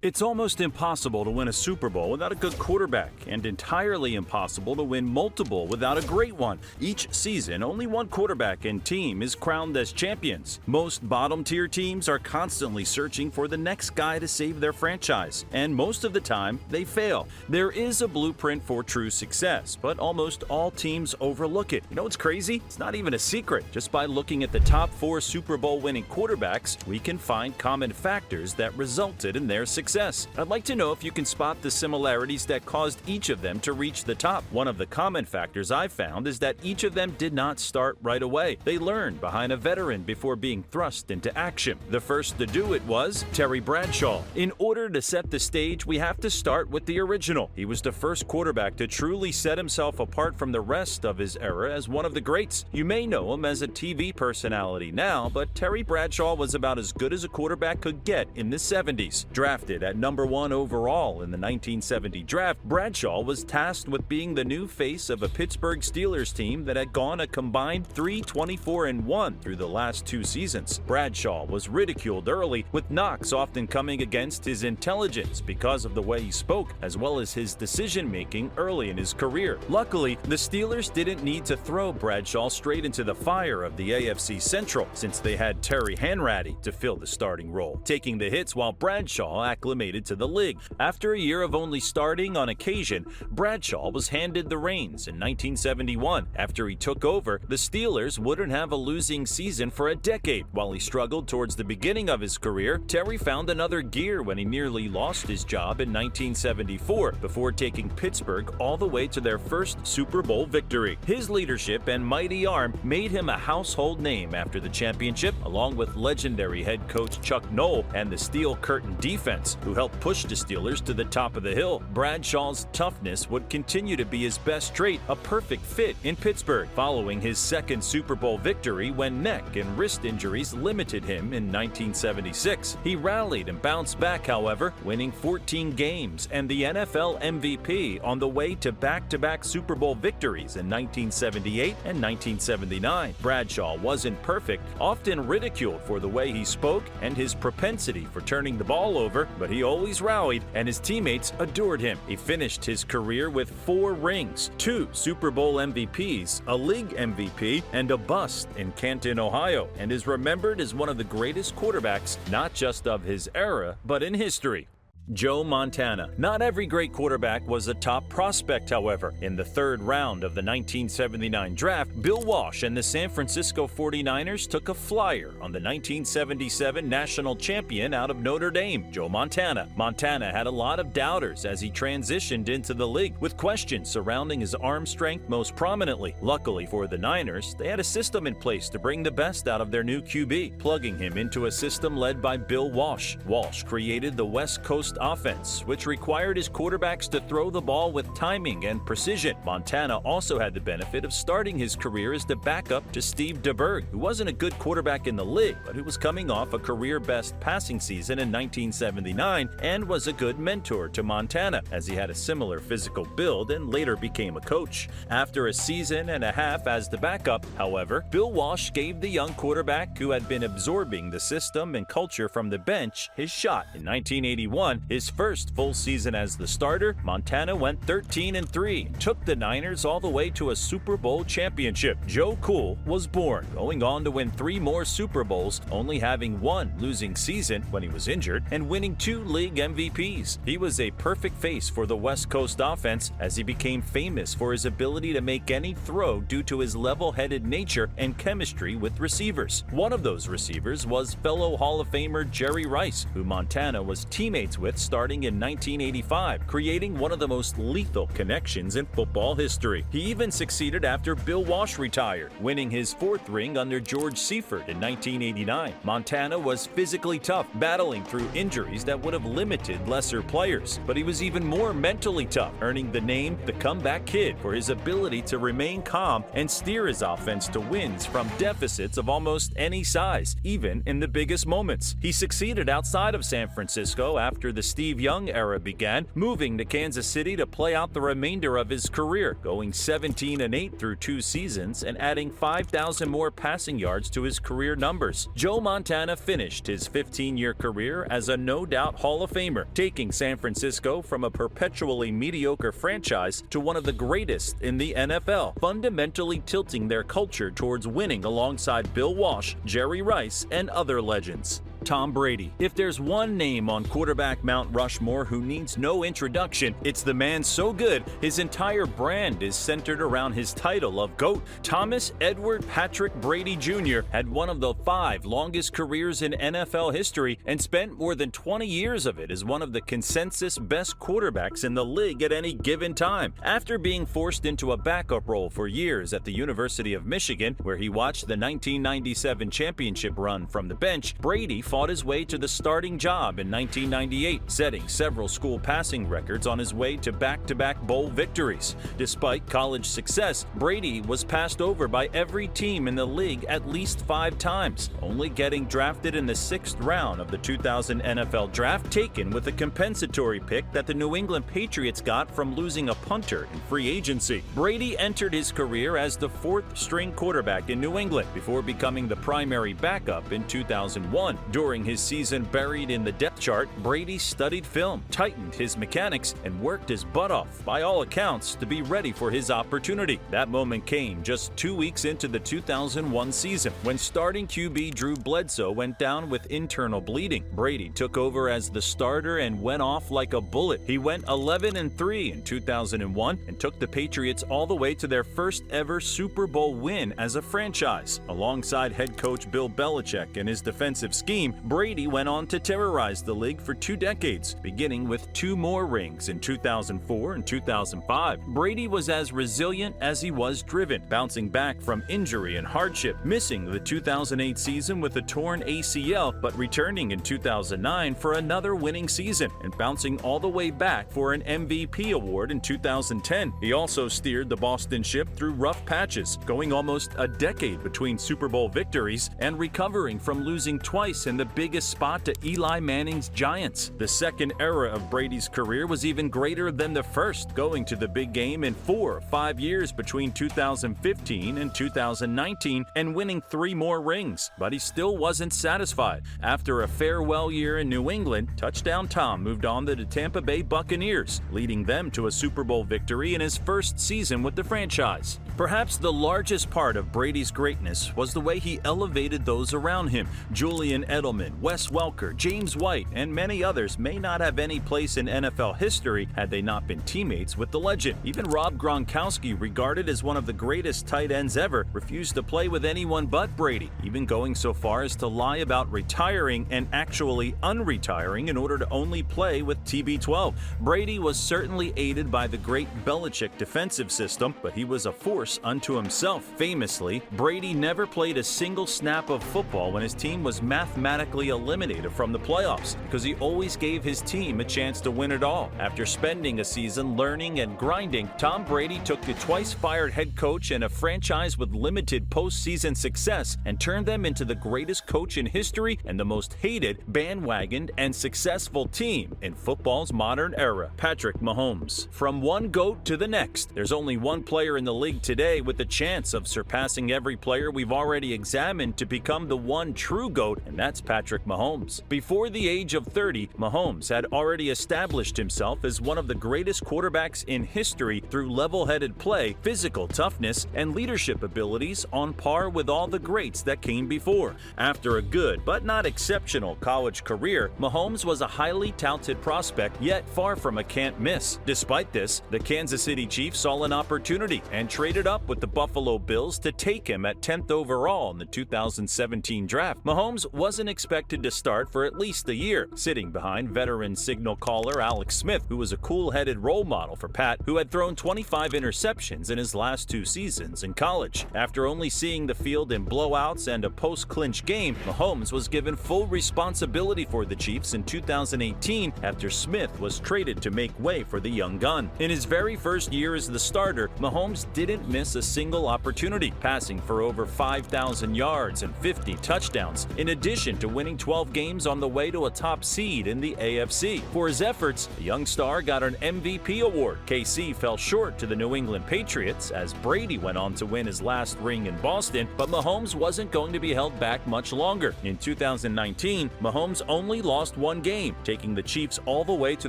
It's almost impossible to win a Super Bowl without a good quarterback, and entirely impossible to win multiple without a great one. Each season, only one quarterback and team is crowned as champions. Most bottom-tier teams are constantly searching for the next guy to save their franchise, and most of the time, they fail. There is a blueprint for true success, but almost all teams overlook it. You know what's crazy? It's not even a secret. Just by looking at the top 4 Super Bowl winning quarterbacks, we can find common factors that resulted in their success. I'd like to know if you can spot the similarities that caused each of them to reach the top. One of the common factors I've found is that each of them did not start right away. They learned behind a veteran before being thrust into action. The first to do it was Terry Bradshaw. In order to set the stage, we have to start with the original. He was the first quarterback to truly set himself apart from the rest of his era as one of the greats. You may know him as a TV personality now, but Terry Bradshaw was about as good as a quarterback could get in the 70s. Drafted at number 1 overall in the 1970 draft, Bradshaw was tasked with being the new face of a Pittsburgh Steelers team that had gone a combined 3-24-1 through the last 2 seasons. Bradshaw was ridiculed early, with knocks often coming against his intelligence because of the way he spoke, as well as his decision-making early in his career. Luckily, the Steelers didn't need to throw Bradshaw straight into the fire of the AFC Central, since they had Terry Hanratty to fill the starting role, taking the hits while Bradshaw acclimated to the league. After a year of only starting on occasion, Bradshaw was handed the reins in 1971. After he took over, the Steelers wouldn't have a losing season for a decade. While he struggled towards the beginning of his career, Terry found another gear when he nearly lost his job in 1974 before taking Pittsburgh all the way to their first Super Bowl victory. His leadership and mighty arm made him a household name after the championship, along with legendary head coach Chuck Noll and the Steel Curtain defense, who helped push the Steelers to the top of the hill. Bradshaw's toughness would continue to be his best trait, a perfect fit in Pittsburgh, following his second Super Bowl victory when neck and wrist injuries limited him in 1976. He rallied and bounced back, however, winning 14 games and the NFL MVP on the way to back-to-back Super Bowl victories in 1978 and 1979. Bradshaw wasn't perfect, often ridiculed for the way he spoke and his propensity for turning the ball over, but he always rallied, and his teammates adored him. He finished his career with 4 rings, 2 Super Bowl MVPs, a league MVP, and a bust in Canton, Ohio, and is remembered as one of the greatest quarterbacks, not just of his era, but in history. Joe Montana. Not every great quarterback was a top prospect, however. In the 3rd round of the 1979 draft, Bill Walsh and the San Francisco 49ers took a flyer on the 1977 national champion out of Notre Dame, Joe Montana. Montana had a lot of doubters as he transitioned into the league, with questions surrounding his arm strength most prominently. Luckily for the Niners, they had a system in place to bring the best out of their new QB, plugging him into a system led by Bill Walsh. Walsh created the West Coast offense, which required his quarterbacks to throw the ball with timing and precision. Montana also had the benefit of starting his career as the backup to Steve DeBerg, who wasn't a good quarterback in the league, but who was coming off a career-best passing season in 1979 and was a good mentor to Montana, as he had a similar physical build and later became a coach. After a season and a half as the backup, however, Bill Walsh gave the young quarterback, who had been absorbing the system and culture from the bench, his shot. In 1981, his first full season as the starter, Montana went 13-3 and took the Niners all the way to a Super Bowl championship. Joe Cool was born, going on to win 3 more Super Bowls, only having 1 losing season when he was injured, and winning 2 league MVPs. He was a perfect face for the West Coast offense, as he became famous for his ability to make any throw due to his level-headed nature and chemistry with receivers. One of those receivers was fellow Hall of Famer Jerry Rice, who Montana was teammates with starting in 1985, creating one of the most lethal connections in football history. He even succeeded after Bill Walsh retired, winning his 4th ring under George Seifert in 1989. Montana was physically tough, battling through injuries that would have limited lesser players, but he was even more mentally tough, earning the name the Comeback Kid for his ability to remain calm and steer his offense to wins from deficits of almost any size, even in the biggest moments. He succeeded outside of San Francisco after the the Steve Young era began, moving to Kansas City to play out the remainder of his career, going 17-8 through 2 seasons and adding 5,000 more passing yards to his career numbers. Joe Montana finished his 15-year career as a no-doubt Hall of Famer, taking San Francisco from a perpetually mediocre franchise to one of the greatest in the NFL, fundamentally tilting their culture towards winning alongside Bill Walsh, Jerry Rice, and other legends. Tom Brady. If there's one name on quarterback Mount Rushmore who needs no introduction, it's the man so good his entire brand is centered around his title of GOAT. Thomas Edward Patrick Brady Jr. had one of the 5 longest careers in NFL history and spent more than 20 years of it as one of the consensus best quarterbacks in the league at any given time. After being forced into a backup role for years at the University of Michigan, where he watched the 1997 championship run from the bench, Brady fought his way to the starting job in 1998, setting several school passing records on his way to back-to-back bowl victories. Despite college success, Brady was passed over by every team in the league at least 5 times, only getting drafted in the 6th round of the 2000 NFL Draft, taken with a compensatory pick that the New England Patriots got from losing a punter in free agency. Brady entered his career as the 4th-string quarterback in New England before becoming the primary backup in 2001. During his season buried in the depth chart, Brady studied film, tightened his mechanics, and worked his butt off, by all accounts, to be ready for his opportunity. That moment came just 2 weeks into the 2001 season, when starting QB Drew Bledsoe went down with internal bleeding. Brady took over as the starter and went off like a bullet. He went 11-3 in 2001 and took the Patriots all the way to their first ever Super Bowl win as a franchise. Alongside head coach Bill Belichick and his defensive scheme, Brady went on to terrorize the league for 2 decades, beginning with 2 more rings in 2004 and 2005. Brady was as resilient as he was driven, bouncing back from injury and hardship, missing the 2008 season with a torn ACL, but returning in 2009 for another winning season, and bouncing all the way back for an MVP award in 2010. He also steered the Boston ship through rough patches, going almost a decade between Super Bowl victories and recovering from losing twice in the biggest spot to Eli Manning's Giants. The second era of Brady's career was even greater than the first, going to the big game in 4 or 5 years between 2015 and 2019 and winning 3 more rings. But he still wasn't satisfied. After a farewell year in New England, Touchdown Tom moved on to the Tampa Bay Buccaneers, leading them to a Super Bowl victory in his first season with the franchise. Perhaps the largest part of Brady's greatness was the way he elevated those around him. Julian Edelman, Wes Welker, James White, and many others may not have any place in NFL history had they not been teammates with the legend. Even Rob Gronkowski, regarded as one of the greatest tight ends ever, refused to play with anyone but Brady, even going so far as to lie about retiring and actually unretiring in order to only play with TB12. Brady was certainly aided by the great Belichick defensive system, but he was a force unto himself. Famously, Brady never played a single snap of football when his team was mathematically eliminated from the playoffs, because he always gave his team a chance to win it all. After spending a season learning and grinding, Tom Brady took the twice-fired head coach and a franchise with limited postseason success and turned them into the greatest coach in history and the most hated, bandwagoned, and successful team in football's modern era, Patrick Mahomes. From one GOAT to the next, there's only one player in the league today with the chance of surpassing every player we've already examined to become the one true GOAT, and that's Patrick Mahomes. Before the age of 30, Mahomes had already established himself as one of the greatest quarterbacks in history through level-headed play, physical toughness, and leadership abilities on par with all the greats that came before. After a good but not exceptional college career, Mahomes was a highly touted prospect, yet far from a can't miss. Despite this, the Kansas City Chiefs saw an opportunity and traded up with the Buffalo Bills to take him at 10th overall in the 2017 draft. Mahomes wasn't expected to start for at least a year, sitting behind veteran signal caller Alex Smith, who was a cool-headed role model for Pat, who had thrown 25 interceptions in his last 2 seasons in college. After only seeing the field in blowouts and a post-clinch game, Mahomes was given full responsibility for the Chiefs in 2018 after Smith was traded to make way for the young gun. In his very first year as the starter, Mahomes didn't miss a single opportunity, passing for over 5,000 yards and 50 touchdowns. In addition, to winning 12 games on the way to a top seed in the AFC. For his efforts, the young star got an MVP award. KC fell short to the New England Patriots as Brady went on to win his last ring in Boston, but Mahomes wasn't going to be held back much longer. In 2019, Mahomes only lost one game, taking the Chiefs all the way to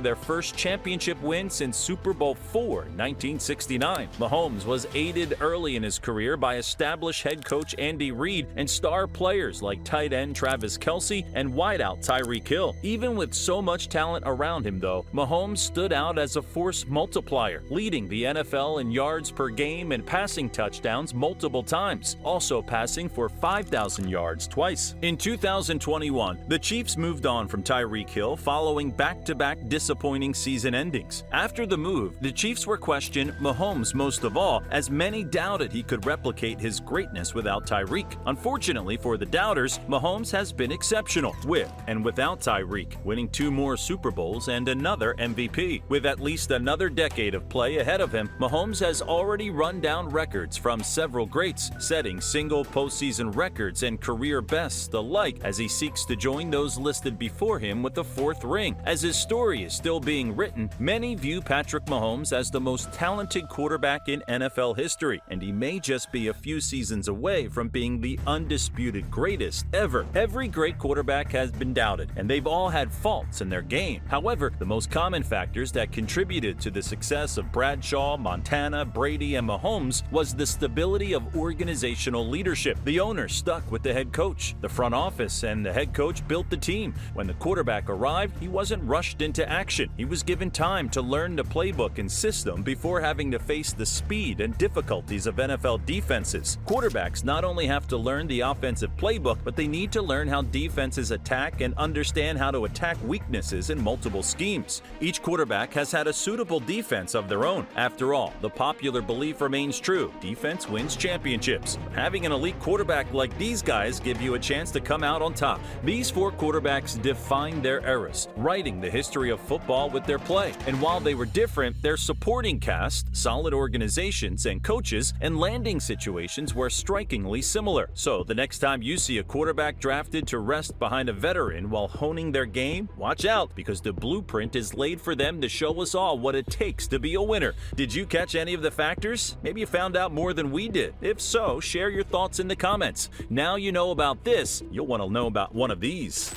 their first championship win since Super Bowl IV in 1969. Mahomes was aided early in his career by established head coach Andy Reid and star players like tight end Travis Kelce and wideout Tyreek Hill. Even with so much talent around him, though, Mahomes stood out as a force multiplier, leading the NFL in yards per game and passing touchdowns multiple times, also passing for 5,000 yards twice. In 2021, the Chiefs moved on from Tyreek Hill following back-to-back disappointing season endings. After the move, the Chiefs were questioned, Mahomes most of all, as many doubted he could replicate his greatness without Tyreek. Unfortunately for the doubters, Mahomes has been exceptional with and without Tyreek, winning 2 more Super Bowls and another MVP. With at least another decade of play ahead of him, Mahomes has already run down records from several greats, setting single postseason records and career bests alike as he seeks to join those listed before him with the 4th ring. As his story is still being written, many view Patrick Mahomes as the most talented quarterback in NFL history, and he may just be a few seasons away from being the undisputed greatest ever. Every great quarterback has been doubted, and they've all had faults in their game. However, the most common factors that contributed to the success of Bradshaw, Montana, Brady, and Mahomes was the stability of organizational leadership. The owner stuck with the head coach. The front office and the head coach built the team. When the quarterback arrived, he wasn't rushed into action. He was given time to learn the playbook and system before having to face the speed and difficulties of NFL defenses. Quarterbacks not only have to learn the offensive playbook, but they need to learn how defenses attack and understand how to attack weaknesses in multiple schemes. Each quarterback has had a suitable defense of their own. After all, the popular belief remains true: defense wins championships. Having an elite quarterback like these guys give you a chance to come out on top. These 4 quarterbacks defined their eras, writing the history of football with their play. And while they were different, their supporting cast, solid organizations and coaches, and landing situations were strikingly similar. So the next time you see a quarterback drafted to rest behind a veteran while honing their game, watch out, because the blueprint is laid for them to show us all what it takes to be a winner. Did you catch any of the factors? Maybe you found out more than we did. If so, share your thoughts in the comments. Now you know about this, you'll want to know about one of these.